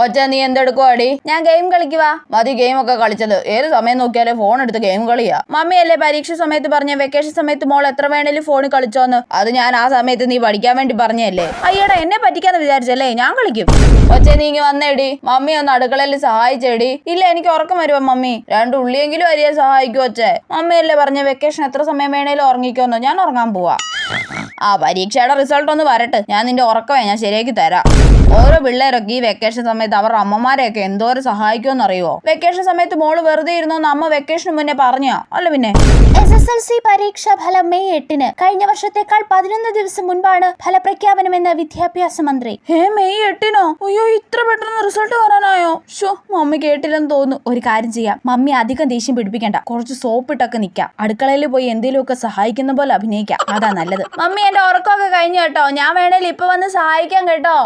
കൊച്ച നീ എന്തെടുക്കുവാടി? ഞാൻ ഗെയിം കളിക്കുവാ. മതി ഗെയിം ഒക്കെ കളിച്ചത്. ഏത് സമയം നോക്കിയാലേ ഫോൺ എടുത്ത് ഗെയിം കളിയാ. മമ്മിയല്ലേ പരീക്ഷ സമയത്ത് പറഞ്ഞ വെക്കേഷൻ സമയത്ത് മോൾ എത്ര വേണേലും ഫോണിൽ കളിച്ചോന്ന്. അത് ഞാൻ ആ സമയത്ത് നീ പഠിക്കാൻ വേണ്ടി പറഞ്ഞല്ലേ. അയ്യടാ എന്നെ പറ്റിക്കാന്ന് വിചാരിച്ചല്ലേ? ഞാൻ കളിക്കും. കൊച്ചെ നീ ഇങ്ങ് വന്നേടി. മമ്മി ഒന്ന് അടുക്കളയിൽ സഹായിച്ചേടി. ഇല്ല എനിക്ക് ഉറക്കം വരുവാ മമ്മി. 2 ഉള്ളിയെങ്കിലും അരിയെ സഹായിക്കും കൊച്ചെ. മമ്മിയല്ലേ പറഞ്ഞ വെക്കേഷൻ എത്ര സമയം വേണേലും ഉറങ്ങിക്കോന്ന്. ഞാൻ ഉറങ്ങാൻ പോവാ. പരീക്ഷയുടെ റിസൾട്ട് ഒന്ന് വരട്ടെ. ഞാൻ നിന്റെ ഉറക്കമേ ഞാൻ ശരിയാക്കി തരാം. ഓരോ പിള്ളേരൊക്കെ ഈ വെക്കേഷൻ സമയത്ത് അവരുടെ അമ്മമാരെയൊക്കെ എന്തോരം സഹായിക്കുമെന്ന് അറിയുമോ? വെക്കേഷൻ സമയത്ത് മോള് വെറുതെ ഇരുന്നോന്ന് അമ്മ വെക്കേഷന് മുന്നേ പറഞ്ഞോ? അല്ല പിന്നെ. SSLC പരീക്ഷാ ഫലം മെയ് 8-ന്. കഴിഞ്ഞ വർഷത്തേക്കാൾ 11 ദിവസം മുൻപാണ് ഫലപ്രഖ്യാപനമെന്ന് വിദ്യാഭ്യാസ മന്ത്രി. മെയ് 8-നോ? അയ്യോ ഇത്ര പെട്ടെന്ന് റിസൾട്ട് വരാനായോ? മമ്മി കേട്ടില്ലെന്ന് തോന്നുന്നു. ഒരു കാര്യം ചെയ്യാം, മമ്മി അധികം ദേഷ്യം പിടിപ്പിക്കണ്ട. കുറച്ച് സോപ്പിട്ടൊക്കെ നിക്കാം. അടുക്കളയിൽ പോയി എന്തെങ്കിലുമൊക്കെ സഹായിക്കുന്ന പോലെ അഭിനയിക്കാം. അതാ നല്ലത്. മമ്മി എന്റെ ഉറക്കമൊക്കെ കഴിഞ്ഞു കേട്ടോ. ഞാൻ വേണേൽ ഇപ്പൊ വന്ന് സഹായിക്കാം കേട്ടോ.